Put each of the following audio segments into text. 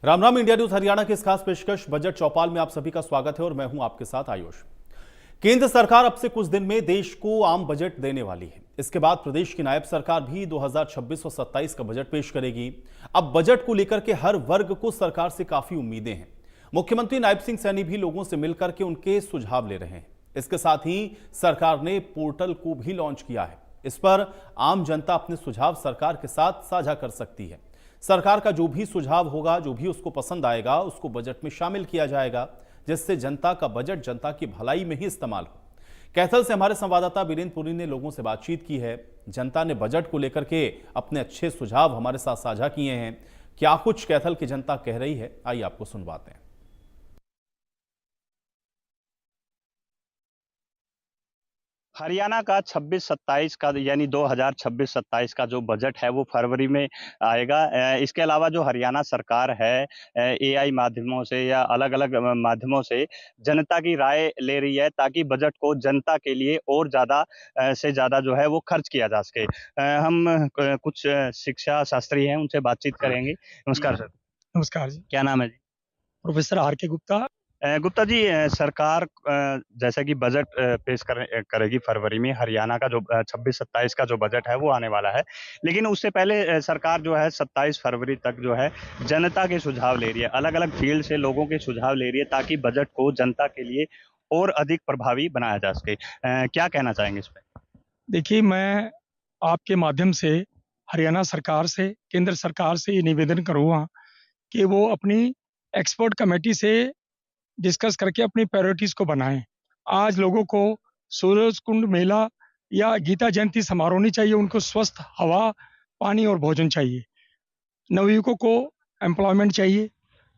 Ram Ram. India news Haryana की इस खास पेशकश बजट चौपाल में आप सभी का स्वागत है और मैं हूं आपके साथ आयुष। केंद्र सरकार अब से कुछ दिन में देश को आम बजट देने वाली है। इसके बाद प्रदेश की नायब सरकार भी 2026 और 27 का बजट पेश करेगी। अब बजट को लेकर के हर वर्ग को सरकार से काफी उम्मीदें हैं। मुख्यमंत्री नायब सिंह सैनी भी लोगों से मिलकर के उनके सुझाव ले रहे हैं। इसके साथ ही सरकार ने पोर्टल को भी लॉन्च किया है। इस पर आम जनता अपने सुझाव सरकार के साथ साझा कर सकती है। सरकार का जो भी सुझाव होगा, जो भी उसको पसंद आएगा, उसको बजट में शामिल किया जाएगा, जिससे जनता का बजट जनता की भलाई में ही इस्तेमाल हो। कैथल से हमारे संवाददाता वीरेंद्र पुरी ने लोगों से बातचीत की है। जनता ने बजट को लेकर के अपने अच्छे सुझाव हमारे साथ साझा किए हैं। क्या कुछ कैथल की जनता कह रही है, आइए आपको सुनवाते हैं। हरियाणा का 26-27 का यानी 2026-27 का जो बजट है वो फरवरी में आएगा। इसके अलावा जो हरियाणा सरकार है एआई माध्यमों से या अलग-अलग माध्यमों से जनता की राय ले रही है ताकि बजट को जनता के लिए और ज़्यादा से ज़्यादा जो है वो खर्च किया जा सके। हम कुछ शिक्षा शास्त्री हैं उनसे बातचीत करेंगे। नमस्कार सर। नमस्कार जी। क्या नाम है जी? प्रोफेसर आर के गुप्ता। गुप्ता जी, सरकार जैसा कि बजट पेश करेगी फरवरी में। हरियाणा का जो 26-27 का जो बजट है वो आने वाला है, लेकिन उससे पहले सरकार जो है 27 फरवरी तक जो है जनता के सुझाव ले रही है, अलग अलग फील्ड से लोगों के सुझाव ले रही है ताकि बजट को जनता के लिए और अधिक प्रभावी बनाया जा सके। क्या कहना चाहेंगे इस पे? देखिए, मैं आपके माध्यम से हरियाणा सरकार से, केंद्र सरकार से ये निवेदन करूँगा कि वो अपनी एक्सपर्ट कमेटी से डिस्कस करके अपनी प्रायोरिटीज़ को बनाएँ। आज लोगों को सूरज कुंड मेला या गीता जयंती समारोह नहीं चाहिए, उनको स्वस्थ हवा, पानी और भोजन चाहिए। नवयुवकों को एम्प्लॉयमेंट चाहिए।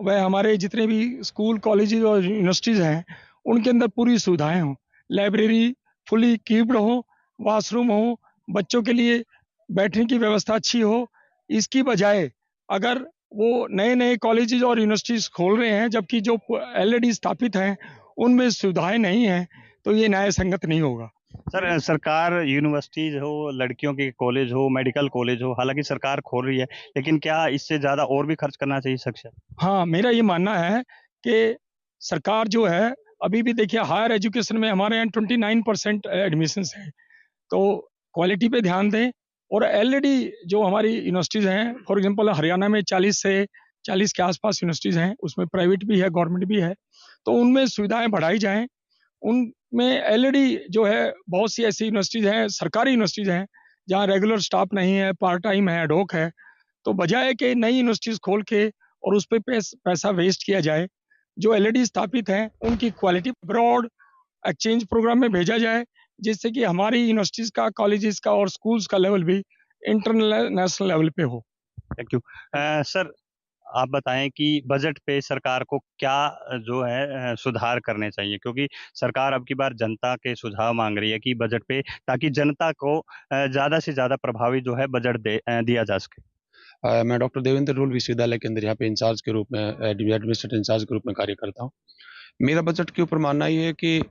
वह हमारे जितने भी स्कूल, कॉलेजेस और यूनिवर्सिटीज़ हैं, उनके अंदर पूरी सुविधाएँ हों। लाइब्रेरी फुली इक्विप्ड हो, वॉशरूम हो, बच्चों के लिए बैठने की व्यवस्था अच्छी हो। इसकी बजाय अगर वो नए-नए कॉलेजेस और यूनिवर्सिटीज़ खोल रहे हैं, जबकि जो ऑलरेडी स्थापित हैं, उनमें सुविधाएँ नहीं हैं, तो ये न्याय संगत नहीं होगा। सर, सरकार यूनिवर्सिटीज हो, लड़कियों के कॉलेज हो, मेडिकल कॉलेज हो, हालांकि सरकार खोल रही है, लेकिन क्या इससे ज्यादा और भी खर्च करना चाहिए शिक्षा? हाँ, मेरा ये मानना है कि सरकार जो है, अभी भी देखिए हायर एजुकेशन में हमारे यहाँ 29% एडमिशन्स हैं। तो क्वालिटी पे ध्यान दें और ऑलरेडी जो हमारी यूनिवर्सिटीज़ हैं, फॉर एग्ज़ाम्पल हरियाणा में 40 से 40 के आस-पास यूनिवर्सिटीज़ हैं, उसमें प्राइवेट भी है, गवर्नमेंट भी है। तो उनमें सुविधाएँ बढ़ाई जाएँ। उनमें ऑलरेडी जो है बहुत सी ऐसी यूनिवर्सिटीज़ हैं, सरकारी यूनिवर्सिटीज़ हैं, जहाँ रेगुलर स्टाफ नहीं है, पार्ट टाइम है, एड हॉक है। तो बजाय कि नई यूनिवर्सिटीज़ खोल के और उस पे पैसा वेस्ट किया जाए, जो ऑलरेडी स्थापित हैं, उनकी क्वालिटी ब्रॉड एक्सचेंज प्रोग्राम में भेजा जाए, जिससे कि हमारी यूनिवर्सिटीज़ का, कॉलेजेस का और स्कूल्स का लेवल भी इंटरनेशनल लेवल पे हो। Thank you. सर, आप बताएं कि बजट पे सरकार को क्या जो है सुधार करने चाहिए, क्योंकि सरकार अब की बार जनता के सुझाव मांग रही है कि बजट पे, ताकि जनता को ज्यादा से ज्यादा प्रभावी जो है बजट दिया जा सके। मैं डॉक्टर देवेंद्र रूल विश्वविद्यालय के अंदर यहाँ पे इंचार्ज के रूप में एडमिनिस्ट्रेटिव इंचार्ज के रूप में कार्य करता हूँ। मेरा बजट के ऊपर मानना ये है कि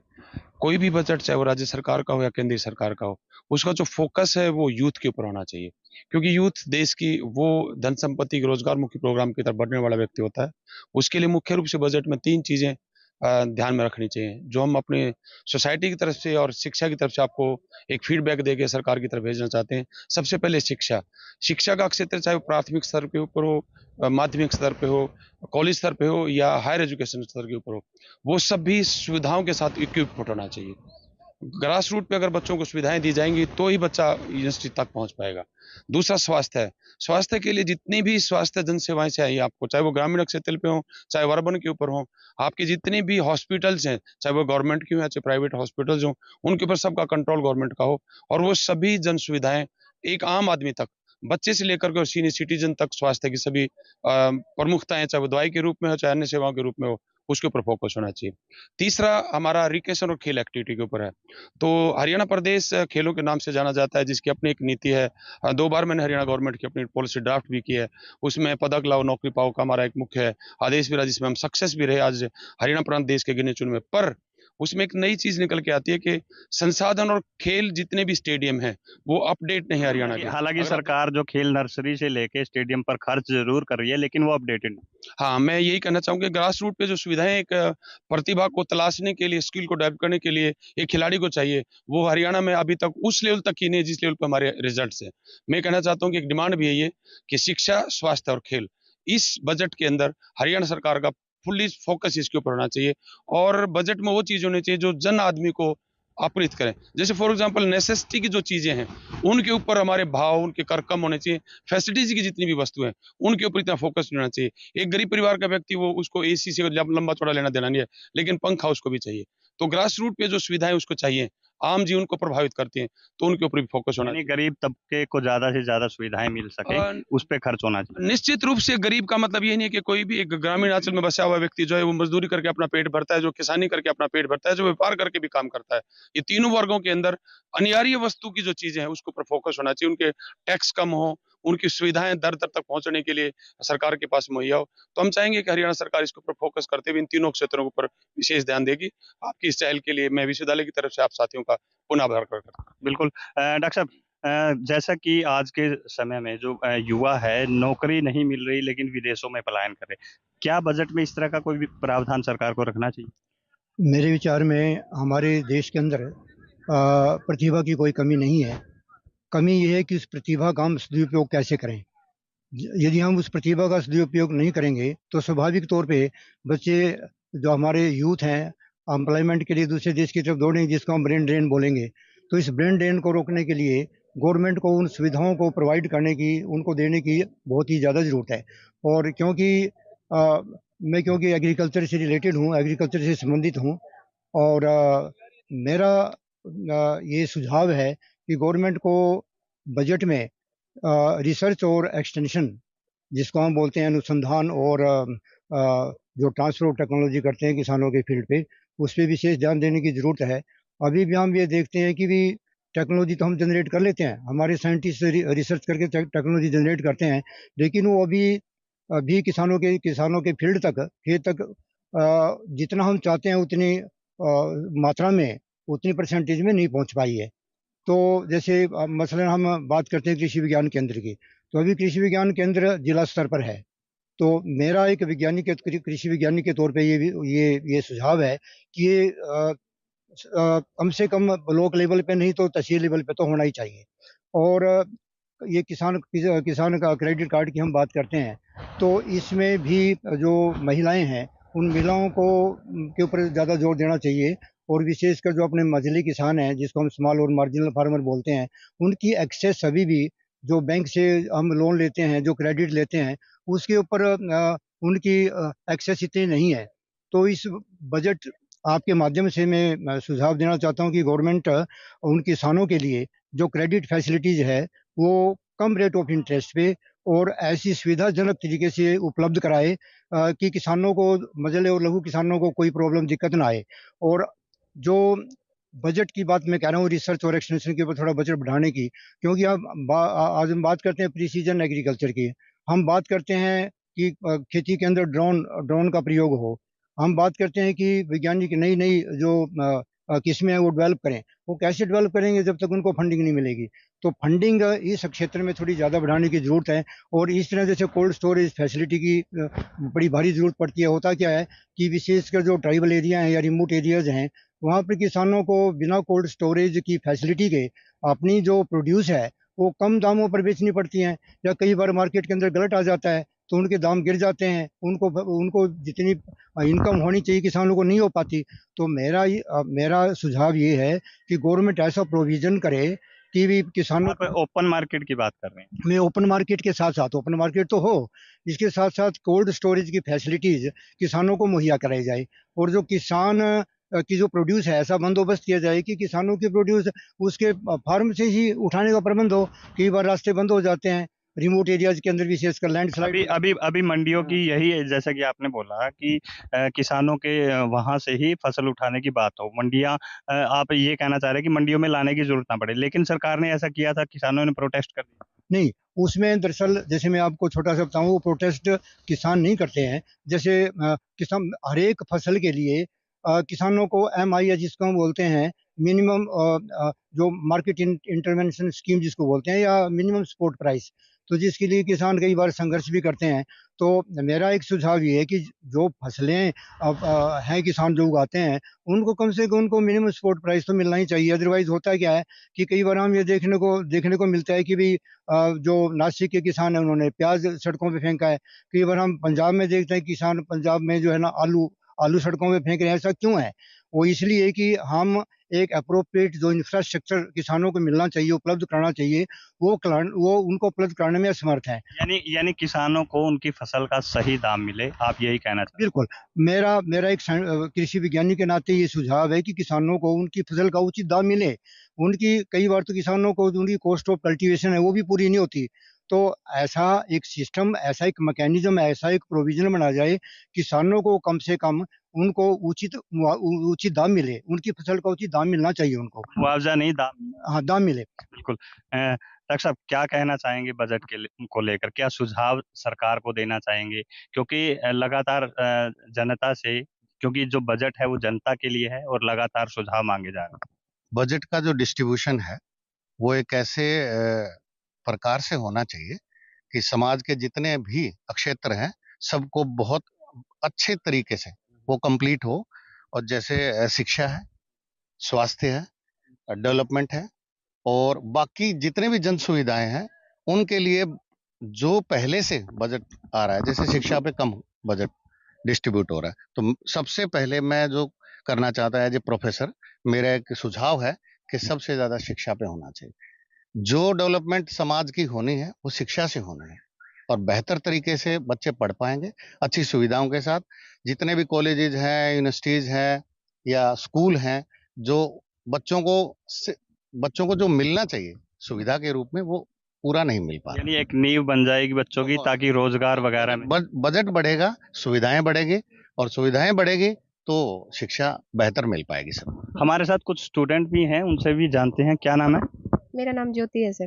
कोई भी बजट, चाहे वो राज्य सरकार का हो या केंद्रीय सरकार का हो, उसका जो फोकस है वो यूथ के ऊपर होना चाहिए, क्योंकि यूथ देश की वो धन संपत्ति के रोजगार मुखी प्रोग्राम की तरफ बढ़ने वाला व्यक्ति होता है। उसके लिए मुख्य रूप से बजट में 3 चीजें ध्यान में रखनी चाहिए, जो हम अपने सोसाइटी की तरफ से और शिक्षा की तरफ से आपको एक फीडबैक देके सरकार की तरफ भेजना चाहते हैं। सबसे पहले शिक्षा का क्षेत्र, चाहे वो प्राथमिक स्तर के ऊपर हो, माध्यमिक स्तर पे हो, कॉलेज स्तर पे हो या हायर एजुकेशन स्तर के ऊपर हो, वो सभी सुविधाओं के साथ इक्विप्ड होना चाहिए। ग्रास रूट पे अगर बच्चों को सुविधाएं दी जाएंगी तो ही बच्चा यूनिवर्सिटी तक पहुंच पाएगा। दूसरा स्वास्थ्य है। स्वास्थ्य के लिए जितनी भी स्वास्थ्य जन सेवाएं चाहिए आपको, चाहे वो ग्रामीण क्षेत्र पे हो, चाहे अर्बन के ऊपर हो, आपके जितने भी हॉस्पिटल्स हैं, चाहे वो गवर्नमेंट की हो या चाहे प्राइवेट हॉस्पिटल्स हो, उनके ऊपर सबका कंट्रोल गवर्नमेंट का हो और वो सभी जन सुविधाएं एक आम आदमी तक, बच्चे से लेकर के और सीनियर सिटीजन तक स्वास्थ्य की सभी प्रमुखताएं, चाहे वो दवाई के रूप में हो चाहे अन्य सेवाओं के रूप में हो, उसके ऊपर फोकस होना चाहिए। तीसरा हमारा रिक्रिएशन और खेल एक्टिविटी के ऊपर है। तो हरियाणा प्रदेश खेलों के नाम से जाना जाता है, जिसकी अपनी एक नीति है। 2 बार मैंने हरियाणा गवर्नमेंट की अपनी पॉलिसी ड्राफ्ट भी की है। उसमें पदक लाओ नौकरी पाओ का हमारा एक मुख्य आदेश भी रहा, जिसमें हम सक्सेस भी रहे आज हरियाणा प्रांत देश के गिने चुने में। पर उसमें एक नई चीज निकल के आती है कि संसाधन और खेल जितने भी स्टेडियम हैं वो अपडेट नहीं है हरियाणा के। हालांकि अगर आप- सरकार जो खेल नर्सरी से लेके स्टेडियम पर खर्च जरूर कर रही है, लेकिन वो अपडेटेड नहीं। हाँ, मैं यही कहना चाहूंगा, ग्रास रूट पे जो सुविधाएं एक प्रतिभा को तलाशने के लिए, स्किल को डेवलप करने के लिए एक खिलाड़ी को चाहिए, वो हरियाणा में अभी तक उस लेवल तक ही नहीं जिस लेवल पे हमारे रिजल्ट्स हैं। मैं कहना चाहता हूँ कि एक डिमांड भी है ये कि शिक्षा, स्वास्थ्य और खेल इस बजट के अंदर हरियाणा सरकार का फुल्ली फोकस इसके ऊपर होना चाहिए, और बजट में वो चीज होनी चाहिए जो जन आदमी को अपृत करें। जैसे फॉर एग्जांपल नेसेसिटी की जो चीजें हैं उनके ऊपर हमारे भाव, उनके कर कम होने चाहिए। फैसिलिटीज की जितनी भी वस्तु है उनके ऊपर इतना फोकस नहीं होना चाहिए। एक गरीब परिवार का व्यक्ति, वो उसको एसी से लंबा चौड़ा लेना देना नहीं है, लेकिन पंखा उसको भी चाहिए। तो ग्रास रूट पे जो सुविधाएं उसको चाहिए, आम जीवन को प्रभावित करती हैं, तो उनके ऊपर भी फोकस होना यानी गरीब तबके को ज्यादा से ज्यादा सुविधाएं मिल सके, चाहिए। उस पे खर्च होना चाहिए। निश्चित रूप से गरीब का मतलब ये नहीं है कि कोई भी एक ग्रामीण अंचल में बसा हुआ व्यक्ति जो है वो मजदूरी करके अपना पेट भरता है, जो किसानी करके अपना पेट भरता है, जो व्यापार करके भी काम करता है। ये तीनों वर्गों के अंदर अनिवार्य वस्तु की जो चीजें हैं उसके ऊपर फोकस होना चाहिए। उनके टैक्स कम हो, उनकी सुविधाएं दर दर तक पहुंचने के लिए सरकार के पास मुहैया हो। तो हम चाहेंगे कि हरियाणा सरकार इसके ऊपर फोकस करते हुए इन तीनों क्षेत्रों के ऊपर विशेष ध्यान देगी। आपकी इस पहल के लिए मैं विश्वविद्यालय की तरफ से आप साथियों का पुनः आभार करता हूँ। बिल्कुल। डॉक्टर साहब, जैसा कि आज के समय में जो युवा है, नौकरी नहीं मिल रही लेकिन विदेशों में पलायन कर रहे, क्या बजट में इस तरह का कोई भी प्रावधान सरकार को रखना चाहिए? मेरे विचार में हमारे देश के अंदर प्रतिभा की कोई कमी नहीं है। कमी ये है कि उस प्रतिभा का हम सदुपयोग कैसे करें। यदि हम उस प्रतिभा का सदुपयोग नहीं करेंगे तो स्वाभाविक तौर पे बच्चे, जो हमारे यूथ हैं, एम्प्लॉयमेंट के लिए दूसरे देश की तरफ दौड़ेंगे, जिसको हम ब्रेन ड्रेन बोलेंगे। तो इस ब्रेन ड्रेन को रोकने के लिए गवर्नमेंट को उन सुविधाओं को प्रोवाइड करने की, उनको देने की बहुत ही ज़्यादा ज़रूरत है। और क्योंकि एग्रीकल्चर से रिलेटेड हूँ, एग्रीकल्चर से संबंधित हूँ, और मेरा ये सुझाव है कि गवर्नमेंट को बजट में रिसर्च और एक्सटेंशन, जिसको हम बोलते हैं अनुसंधान, और जो ट्रांसफर ऑफ टेक्नोलॉजी करते हैं किसानों के फील्ड पे, उस पर विशेष ध्यान देने की ज़रूरत है। अभी भी हम ये देखते हैं कि भी टेक्नोलॉजी तो हम जनरेट कर लेते हैं, हमारे साइंटिस्ट रिसर्च करके टेक्नोलॉजी जनरेट करते हैं, लेकिन वो अभी किसानों के फील्ड तक, खेत तक जितना हम चाहते हैं उतनी मात्रा में, उतनी परसेंटेज में नहीं पहुंच पाई है। तो जैसे मसलन हम बात करते हैं कृषि विज्ञान केंद्र की, तो अभी कृषि विज्ञान केंद्र जिला स्तर पर है। तो मेरा एक कृषि विज्ञानी के तौर पे ये सुझाव है कि ये कम से कम ब्लॉक लेवल पे नहीं तो तहसील लेवल पे तो होना ही चाहिए। और ये किसान का क्रेडिट कार्ड की हम बात करते हैं, तो इसमें भी जो महिलाएं हैं, उन महिलाओं को के ऊपर ज़्यादा जोर देना चाहिए। और विशेषकर जो अपने मझली किसान हैं, जिसको हम स्मॉल और मार्जिनल फार्मर बोलते हैं, उनकी एक्सेस अभी भी, जो बैंक से हम लोन लेते हैं, जो क्रेडिट लेते हैं, उसके ऊपर उनकी एक्सेस इतनी नहीं है। तो इस बजट आपके माध्यम से मैं सुझाव देना चाहता हूं कि गवर्नमेंट उन किसानों के लिए जो क्रेडिट फैसिलिटीज है वो कम रेट ऑफ इंटरेस्ट पे और ऐसी सुविधाजनक तरीके से उपलब्ध कराए कि किसानों को, मझले और लघु किसानों को कोई प्रॉब्लम, दिक्कत ना आए। और जो बजट की बात मैं कह रहा हूँ, रिसर्च और एक्सटेंशन के ऊपर थोड़ा बजट बढ़ाने की, क्योंकि आज हम बात करते हैं प्रीसीजन एग्रीकल्चर की, हम बात करते हैं कि खेती के अंदर ड्रोन का प्रयोग हो, हम बात करते हैं कि वैज्ञानिक नई नई जो किस्में हैं वो डेवलप करें। वो कैसे डेवलप करेंगे जब तक उनको फंडिंग नहीं मिलेगी। तो फंडिंग इस क्षेत्र में थोड़ी ज़्यादा बढ़ाने की ज़रूरत है। और इस तरह जैसे कोल्ड स्टोरेज फैसिलिटी की बड़ी भारी ज़रूरत पड़ती है। होता क्या है कि विशेषकर जो ट्राइबल एरिया हैं या रिमोट एरियाज़ हैं, वहाँ पर किसानों को बिना कोल्ड स्टोरेज की फैसिलिटी के अपनी जो प्रोड्यूस है वो कम दामों पर बेचनी पड़ती हैं, या कई बार मार्केट के अंदर गलत आ जाता है तो उनके दाम गिर जाते हैं, उनको जितनी इनकम होनी चाहिए किसानों को नहीं हो पाती। तो मेरा सुझाव ये है कि गवर्नमेंट ऐसा प्रोविज़न करे कि भी किसानों आप ओपन मार्केट की बात कर रहे हैं। में ओपन मार्केट के साथ साथ, ओपन मार्केट तो हो, इसके साथ साथ कोल्ड स्टोरेज की फैसिलिटीज़ किसानों को मुहैया कराई जाए। और जो किसान की जो प्रोड्यूस है, ऐसा बंदोबस्त किया जाए कि किसानों की प्रोड्यूस उसके फार्म से ही उठाने का प्रबंध हो। कई बार रास्ते बंद हो जाते हैं रिमोट एरियाज के अंदर, विशेषकर लैंडस्लाइड। अभी मंडियों की यही है, जैसा कि आपने बोला कि किसानों के वहां से ही फसल उठाने की बात हो, मंडियां, आप ये कहना चाह रहे हैं कि मंडियों में लाने की जरूरत ना पड़े, लेकिन सरकार ने ऐसा किया था, किसानों ने प्रोटेस्ट कर दिया। नहीं, उसमें दरअसल जैसे मैं आपको छोटा सा बताऊं, वो प्रोटेस्ट किसान नहीं करते हैं। जैसे किसान हर एक फसल के लिए किसानों को MIS जिसको हम बोलते हैं, मिनिमम जो मार्केट इंटरवेंशन स्कीम जिसको बोलते हैं, या मिनिमम सपोर्ट प्राइस, तो जिसके लिए किसान कई बार संघर्ष भी करते हैं। तो मेरा एक सुझाव ये है कि जो फसलें हैं किसान जो उगाते हैं, उनको कम से कम उनको मिनिमम सपोर्ट प्राइस तो मिलना ही चाहिए। अदरवाइज होता क्या है कि कई बार हम ये देखने को मिलता है कि भाई जो नासिक के किसान हैं उन्होंने प्याज सड़कों पे फेंका है। कई बार हम पंजाब में देखते हैं किसान पंजाब में जो है ना आलू आलू सड़कों पे फेंक रहे हैं। ऐसा क्यों है? वो इसलिए कि हम एक अप्रोप्रिएट जो इंफ्रास्ट्रक्चर किसानों को मिलना चाहिए, उपलब्ध कराना चाहिए, वो उनको उपलब्ध कराने में असमर्थ है। यानी किसानों को उनकी फसल का सही दाम मिले, आप यही कहना चाहते बिल्कुल। मेरा मेरा एक कृषि विज्ञानी के नाते ये सुझाव है कि किसानों को उनकी फसल का उचित दाम मिले। उनकी कई बार तो किसानों को उनकी कॉस्ट ऑफ कल्टीवेशन है वो भी पूरी नहीं होती। तो ऐसा एक सिस्टम, ऐसा एक मैकेनिज्म, ऐसा एक प्रोविजन बना जाए, किसानों को कम से कम उनको उचित दाम मिले। उनकी फसल का उचित दाम मिलना चाहिए उनको। हैं? मुआवजा नहीं, दाम। हाँ, दाम मिले। बिल्कुल। डॉक्टर साहब, क्या कहना चाहेंगे बजट को लेकर? क्या सुझाव सरकार को देना चाहेंगे? क्योंकि लगातार जनता से, क्योंकि जो बजट है वो जनता के लिए है और लगातार सुझाव मांगे जा रहे हैं। बजट का जो डिस्ट्रीब्यूशन है वो एक ऐसे प्रकार से होना चाहिए कि समाज के जितने भी क्षेत्र हैं सबको बहुत अच्छे तरीके से वो कंप्लीट हो। और जैसे शिक्षा है, स्वास्थ्य है, डेवलपमेंट है, और बाकी जितने भी जन सुविधाएं हैं उनके लिए जो पहले से बजट आ रहा है, जैसे शिक्षा पे कम बजट डिस्ट्रीब्यूट हो रहा है, तो सबसे पहले मैं जो करना चाहता है एज ए प्रोफेसर, मेरा एक सुझाव है कि सबसे ज्यादा शिक्षा पे होना चाहिए। जो डेवलपमेंट समाज की होनी है वो शिक्षा से होनी है, और बेहतर तरीके से बच्चे पढ़ पाएंगे अच्छी सुविधाओं के साथ। जितने भी कॉलेजेज हैं, यूनिवर्सिटीज हैं या स्कूल हैं, जो बच्चों को जो मिलना चाहिए सुविधा के रूप में वो पूरा नहीं मिल पा रहा। यानी एक नींव बन जाएगी बच्चों की, ताकि रोजगार वगैरह में बजट बढ़ेगा, सुविधाएं बढ़ेगी, और सुविधाएं बढ़ेगी तो शिक्षा बेहतर मिल पाएगी सबको। हमारे साथ कुछ स्टूडेंट भी हैं, उनसे भी जानते हैं। क्या नाम है? मेरा नाम ज्योति है सर।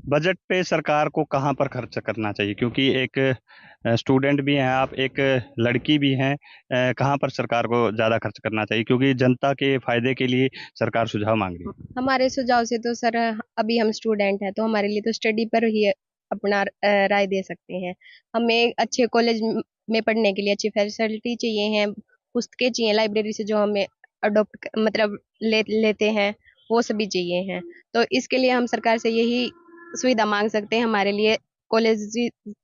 बजट पे सरकार को कहाँ पर खर्च करना चाहिए? क्योंकि एक स्टूडेंट भी हैं आप, एक लड़की भी हैं, कहाँ पर सरकार को ज़्यादा खर्च करना चाहिए? क्योंकि जनता के फायदे के लिए सरकार सुझाव मांग रही है। हमारे सुझाव से तो सर, अभी हम स्टूडेंट हैं तो हमारे लिए तो स्टडी पर ही अपना राय दे सकते हैं। हमें अच्छे कॉलेज में पढ़ने के लिए अच्छी फैसिलिटी चाहिए हैं, पुस्तकें चाहिए लाइब्रेरी से जो हमें अडोप्ट मतलब लेते हैं, वो सभी चाहिए हैं। तो इसके लिए हम सरकार से यही सुविधा मांग सकते हैं, हमारे लिए कॉलेज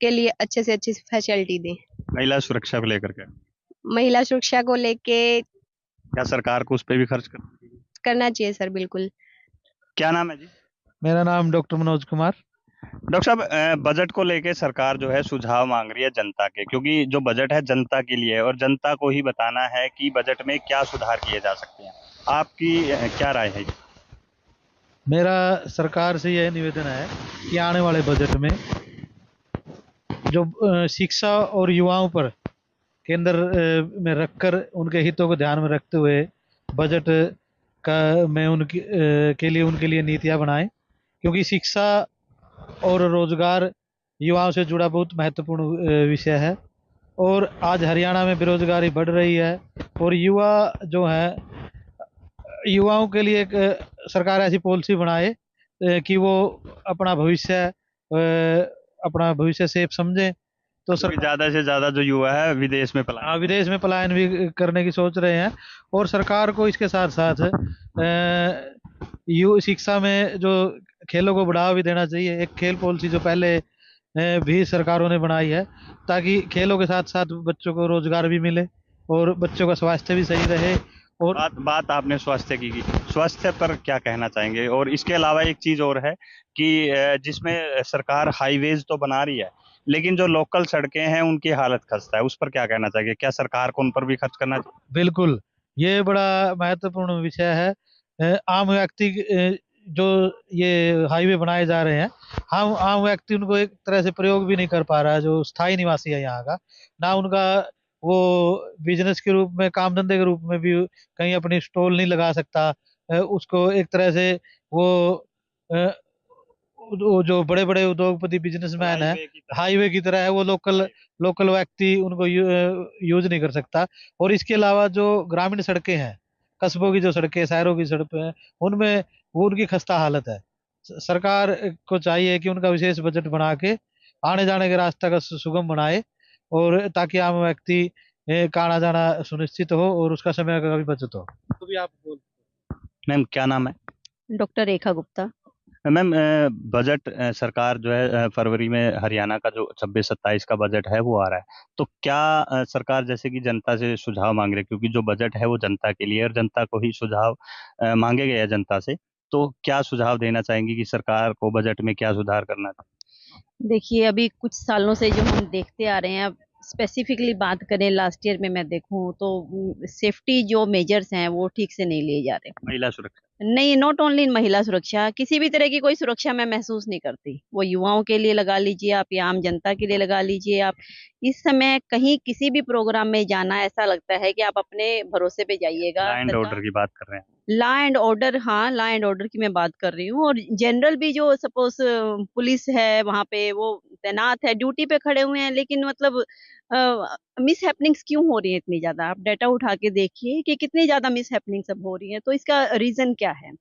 के लिए अच्छे से अच्छी फैसिलिटी दें। महिला सुरक्षा को लेकर के महिला सुरक्षा को लेके क्या सरकार को उस पर भी खर्च करना चाहिए सर, बिल्कुल। क्या नाम है जी? मेरा नाम डॉक्टर मनोज कुमार। डॉक्टर साहब, बजट को लेके सरकार जो है सुझाव मांग रही है जनता के, क्योंकि जो बजट है जनता के लिए है और जनता को ही बताना है कि बजट में क्या सुधार किए जा सकते हैं। आपकी क्या राय है? मेरा सरकार से यह निवेदन है कि आने वाले बजट में जो शिक्षा और युवाओं पर केंद्र में रखकर उनके हितों को ध्यान में रखते हुए बजट का में उनकी के लिए नीतियां बनाएं, क्योंकि शिक्षा और रोजगार युवाओं से जुड़ा बहुत महत्वपूर्ण विषय है। और आज हरियाणा में बेरोजगारी बढ़ रही है, और युवा जो है, युवाओं के लिए एक सरकार ऐसी पॉलिसी बनाए कि वो अपना भविष्य सेफ समझें। तो सरकार ज्यादा से ज्यादा जो युवा है विदेश में पलायन भी करने की सोच रहे हैं, और सरकार को इसके साथ साथ शिक्षा में जो खेलों को बढ़ावा भी देना चाहिए। एक खेल पॉलिसी जो पहले भी सरकारों ने बनाई है, ताकि खेलों के साथ साथ बच्चों को रोजगार भी मिले और बच्चों का स्वास्थ्य भी सही रहे। और बात आपने स्वास्थ्य की, स्वास्थ्य पर क्या कहना चाहेंगे? और इसके अलावा एक चीज और है कि जिसमें सरकार हाईवेज तो बना रही है, लेकिन जो लोकल सड़कें हैं उनकी हालत खस्ता है, उस पर क्या कहना चाहिए? क्या सरकार को उन पर भी खर्च करना चाहिए? बिल्कुल, ये बड़ा महत्वपूर्ण विषय है। आम व्यक्ति जो ये हाईवे बनाए जा रहे हैं, हम आम व्यक्ति उनको एक तरह से प्रयोग भी नहीं कर पा रहा है, जो स्थायी निवासी है यहाँ का। ना उनका वो बिजनेस के रूप में, काम धंधे के रूप में भी कहीं अपनी स्टॉल नहीं लगा सकता। उसको एक तरह से वो वो जो बड़े बड़े उद्योगपति बिजनेसमैन है, हाईवे की तरह है, वो लोकल लोकल व्यक्ति उनको यूज नहीं कर सकता। और इसके अलावा जो ग्रामीण सड़कें हैं, कस्बों की जो सड़कें, शहरों की सड़कें हैं, उनमें वो उनकी खस्ता हालत है। सरकार को चाहिए कि उनका विशेष बजट बना के आने जाने के रास्ते का सुगम बनाए, और ताकि आम व्यक्ति का आना जाना सुनिश्चित हो और उसका समय का भी बचत हो। तो भी आप बोल। मैम क्या नाम है? Doctor Rekha Gupta. Ma'am budget सरकार जो है फरवरी में हरियाणा का जो 26-27 का बजट है वो आ रहा है, तो क्या सरकार जैसे कि जनता से सुझाव मांग रही है, क्योंकि जो बजट है वो जनता के लिए और जनता को ही सुझाव मांगे गए हैं जनता से, तो क्या सुझाव देना चाहेंगी कि सरकार को बजट में क्या सुधार करना चाहिए? देखिए, अभी कुछ सालों से जो हम देखते आ रहे हैं, अब स्पेसिफिकली बात करें लास्ट ईयर में मैं देखूं तो सेफ्टी जो मेजर्स हैं वो ठीक से नहीं लिए जा रहे। महिला सुरक्षा नहीं, नॉट ओनली महिला सुरक्षा, किसी भी तरह की कोई सुरक्षा मैं महसूस नहीं करती। वो युवाओं के लिए लगा लीजिए आप या आम जनता के लिए लगा लीजिए आप। इस समय कहीं किसी भी प्रोग्राम में जाना ऐसा लगता है कि आप अपने भरोसे पे जाइएगा। लॉ एंड ऑर्डर की बात कर रहे हैं। लॉ एंड ऑर्डर, हाँ, लॉ एंड ऑर्डर की मैं बात कर रही हूँ। और जनरल भी जो सपोज पुलिस है वहाँ पे वो तैनात है, ड्यूटी पे खड़े हुए हैं, लेकिन मतलब मिस हैपनिंग्स क्यों हो रही है इतनी ज्यादा? आप डाटा उठा के देखिए कि कितनी ज्यादा मिस हैपनिंग सब हो रही है, तो इसका रीजन क्या है?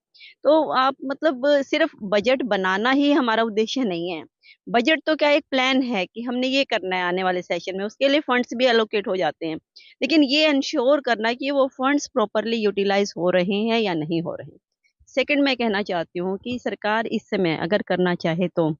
तो आप मतलब सिर्फ बजट बनाना ही हमारा उद्देश्य नहीं है। बजट तो क्या एक प्लान है कि हमने ये करना है आने वाले सेशन में, उसके लिए फंड्स भी एलोकेट हो जाते हैं। लेकिन ये इंश्योर करना कि वो फंड्स प्रॉपरली यूटिलाइज हो रहे हैं या नहीं हो रहे हैं। सेकंड, मैं कहना चाहती हूँ कि सरकार इस समय अगर करना चाहे तो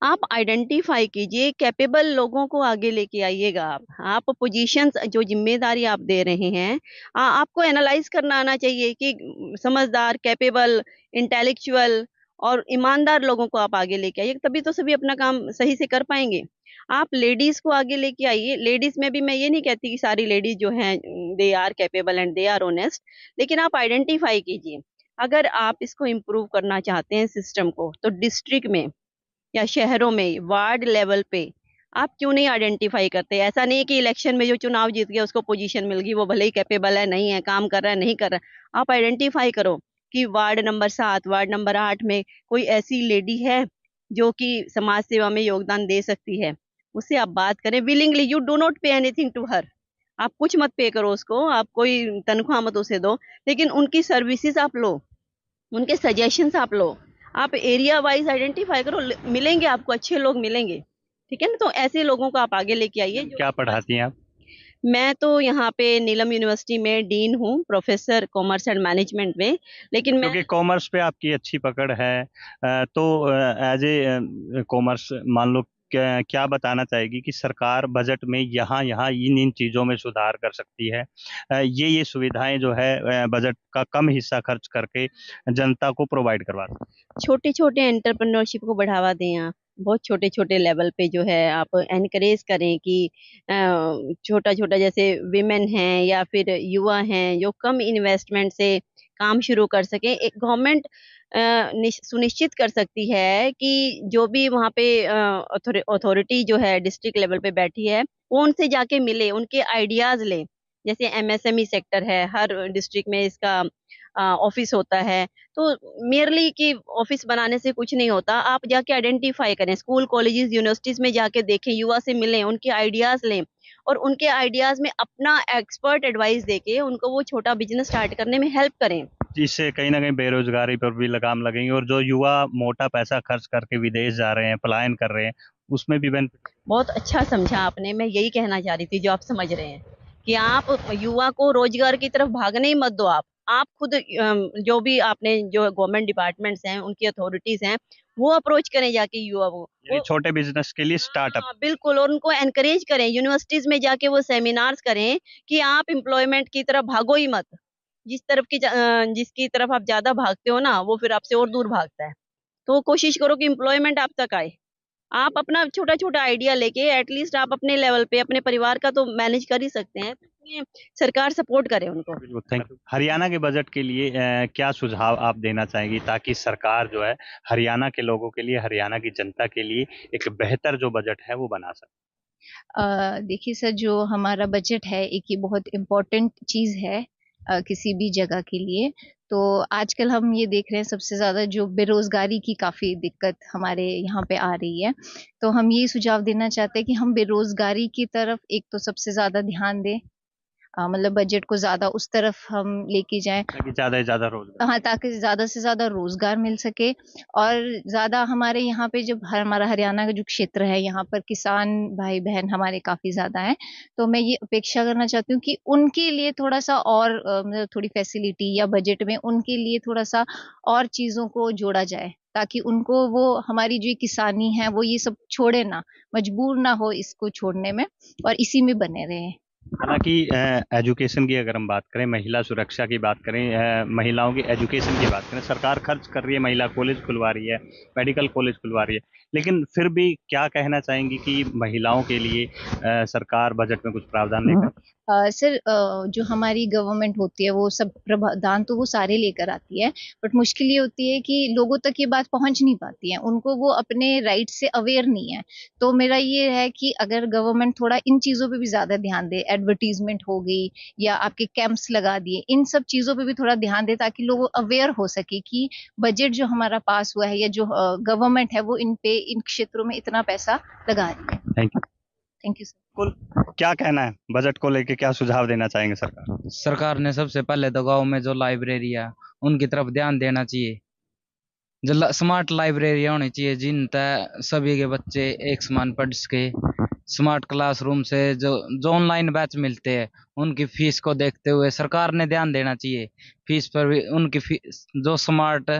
आप आइडेंटिफाई कीजिए, कैपेबल लोगों को आगे लेके आइएगा। आप पोजीशंस जो जिम्मेदारी आप दे रहे हैं, आपको एनालाइज करना आना चाहिए कि समझदार, कैपेबल, इंटेलेक्चुअल और ईमानदार लोगों को आप आगे लेके आइए, तभी तो सभी अपना काम सही से कर पाएंगे। आप लेडीज को आगे लेके आइए। लेडीज में भी मैं ये नहीं कहती कि सारी लेडीज जो हैं they are capable and they are honest, लेकिन आप आइडेंटिफाई कीजिए। अगर आप इसको इम्प्रूव करना चाहते हैं सिस्टम को, तो डिस्ट्रिक्ट में या शहरों में वार्ड लेवल पे आप क्यों नहीं आइडेंटिफाई करते? ऐसा नहीं है कि इलेक्शन में जो चुनाव जीत गया उसको पोजीशन मिल गई, वो भले ही कैपेबल है, नहीं है, काम कर रहा है, नहीं कर रहा है। आप आइडेंटिफाई करो कि वार्ड नंबर 7, वार्ड नंबर 8 में कोई ऐसी लेडी है जो कि समाज सेवा में योगदान दे सकती है, उससे आप बात करें willingly. You do not pay anything to her. आप कुछ मत पे करो उसको, आप कोई तनख्वाह मत उसे दो, लेकिन उनकी सर्विसेज आप लो, उनके सजेशंस आप लो। आप एरिया वाइज आइडेंटिफाई करो, मिलेंगे आपको, अच्छे लोग मिलेंगे। ठीक है ना? तो ऐसे लोगों को आप आगे लेके आइए। क्या पढ़ाती हैं आप? मैं तो यहाँ पे नीलम यूनिवर्सिटी में डीन हूँ, प्रोफेसर कॉमर्स एंड मैनेजमेंट में। लेकिन मैं क्योंकि कॉमर्स पे आपकी अच्छी पकड़ है, तो एज ए कॉमर्स मान लो क्या बताना चाहेगी कि सरकार बजट में यहाँ यहाँ इन इन चीज़ों में सुधार कर सकती है, ये सुविधाएं जो है बजट का कम हिस्सा खर्च करके जनता को प्रोवाइड करवा सकती है। छोटे छोटे एंटरप्रेन्योरशिप को बढ़ावा दें आप। बहुत छोटे छोटे लेवल पे जो है आप एनकरेज करें कि छोटा छोटा, जैसे विमेन हैं या फिर युवा हैं जो कम इन्वेस्टमेंट से काम शुरू कर सकें। एक गवर्नमेंट सुनिश्चित कर सकती है कि जो भी वहाँ पे अथॉरिटी जो है डिस्ट्रिक्ट लेवल पे बैठी है, वो उनसे जाके मिले, उनके आइडियाज ले। जैसे एमएसएमई सेक्टर है, हर डिस्ट्रिक्ट में इसका ऑफिस होता है। तो मेयरली कि ऑफिस बनाने से कुछ नहीं होता, आप जाके आइडेंटिफाई करें, स्कूल, कॉलेजेस, यूनिवर्सिटीज में जाके देखें, युवा से मिलें, उनके आइडियाज लें और उनके आइडियाज में अपना एक्सपर्ट एडवाइस देके उनको वो छोटा बिजनेस स्टार्ट करने में हेल्प करें। जिससे कहीं ना कहीं बेरोजगारी पर भी लगाम लगेंगे और जो युवा मोटा पैसा खर्च करके विदेश जा रहे हैं, पलायन कर रहे हैं, उसमें भी बेनिफिट। बहुत अच्छा समझा आपने, मैं यही कहना चाह रही थी जो आप समझ रहे हैं कि आप युवा को रोजगार की तरफ भागने ही मत दो। आप खुद जो भी आपने जो गवर्नमेंट डिपार्टमेंट्स हैं, उनकी अथॉरिटीज हैं, वो अप्रोच करें जाके युवा को, यानी छोटे बिजनेस के लिए स्टार्टअप। हाँ, बिल्कुल, और उनको एनकरेज करें, यूनिवर्सिटीज में जाके वो सेमिनार्स करें कि आप एम्प्लॉयमेंट की तरफ भागो ही मत। जिसकी तरफ आप ज्यादा भागते हो ना, वो फिर आपसे और दूर भागता है। तो कोशिश करो कि एम्प्लॉयमेंट आप तक आए। आप अपना छोटा छोटा आइडिया लेके एटलीस्ट आप अपने लेवल पे अपने परिवार का तो मैनेज कर ही सकते हैं, तो इसलिए सरकार सपोर्ट करे उनको। बिल्कुल, थैंक यू। हरियाणा के बजट के लिए क्या सुझाव आप देना चाहेंगी ताकि सरकार जो है हरियाणा के लोगों के लिए, हरियाणा की जनता के लिए एक बेहतर जो बजट है वो बना सके? देखिए सर, जो हमारा बजट है एक ये बहुत इम्पोर्टेंट चीज़ है किसी भी जगह के लिए। तो आजकल हम ये देख रहे हैं सबसे ज़्यादा जो बेरोज़गारी की काफ़ी दिक्कत हमारे यहाँ पे आ रही है। तो हम ये सुझाव देना चाहते हैं कि हम बेरोज़गारी की तरफ एक तो सबसे ज़्यादा ध्यान दें, मतलब बजट को ज़्यादा उस तरफ हम लेके जाएँ। ताकि ज़्यादा से ज़्यादा रोजगार हाँ, ताकि ज़्यादा से ज़्यादा रोज़गार मिल सके और ज़्यादा हमारे यहाँ पे जब हमारा हरियाणा का जो क्षेत्र है, यहाँ पर किसान भाई-बहन हमारे काफ़ी ज़्यादा हैं। तो मैं ये अपेक्षा करना चाहती हूँ कि उनके लिए थोड़ा-सा और मतलब थोड़ी फैसिलिटी या बजट में उनके लिए थोड़ा-सा और चीज़ों को जोड़ा जाए, ताकि उनको वो हमारी जो ये किसानी है, वो ये सब छोड़े ना, मजबूर ना हो इसको छोड़ने में और इसी में बने रहें। हालाँकि एजुकेशन की अगर हम बात करें, महिला सुरक्षा की बात करें, महिलाओं की एजुकेशन की बात करें, सरकार खर्च कर रही है, महिला कॉलेज खुलवा रही है, मेडिकल कॉलेज खुलवा रही है। लेकिन फिर भी क्या कहना चाहेंगी कि महिलाओं के लिए सरकार बजट में कुछ प्रावधान लेकर सर, जो हमारी गवर्नमेंट होती है वो सब प्रावधान तो वो सारे लेकर आती है, बट मुश्किल ये होती है कि लोगों तक ये बात पहुंच नहीं पाती है, उनको वो अपने राइट से अवेयर नहीं है। तो मेरा ये है कि अगर गवर्नमेंट थोड़ा इन चीज़ों पे भी ज़्यादा ध्यान दे, एडवर्टीजमेंट हो गई या आपके कैंप्स लगा दिए, इन सब चीज़ों पे भी थोड़ा ध्यान दे ताकि लोग अवेयर हो सके कि बजट जो हमारा पास हुआ है या जो गवर्नमेंट है वो इन क्षेत्रों में इतना पैसा लगा रही है। Thank you. Thank you sir. कुल क्या कहना है बजट को लेके, क्या सुझाव देना चाहेंगे सरकार? सरकार ने सबसे पहले तो गांव में जो लाइब्रेरी है उनकी तरफ ध्यान देना चाहिए। जो स्मार्ट लाइब्रेरी होनी चाहिए जिन तक सभी के बच्चे एक समान पढ़ सके। स्मार्ट क्लासरूम से जो ऑनलाइन बैच मिलते हैं उनकी फीस को देखते हुए सरकार ने ध्यान देना चाहिए। फीस पर भी उनकी फीस, जो स्मार्ट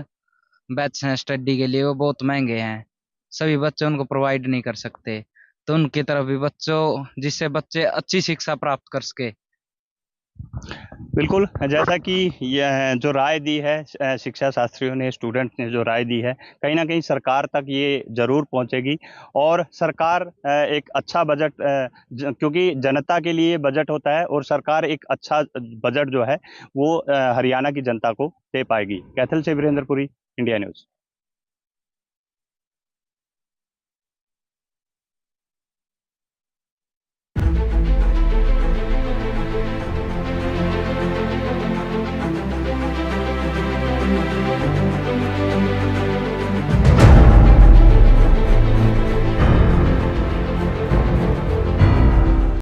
बैच हैं स्टडी के लिए वो बहुत महंगे हैं, सभी बच्चे उनको प्रोवाइड नहीं कर सकते। तो उनकी तरफ भी जिससे बच्चे अच्छी शिक्षा प्राप्त कर सके। बिल्कुल, जैसा कि यह जो राय दी है शिक्षा शास्त्रियों ने, स्टूडेंट्स ने जो राय दी है, कहीं न कहीं सरकार तक ये ज़रूर पहुँचेगी और सरकार एक अच्छा बजट, क्योंकि जनता के लिए बजट होता है और सरकार एक अच्छा बजट जो है वो हरियाणा की जनता को दे पाएगी। कैथल से वीरेंद्रपुरी, इंडिया न्यूज़।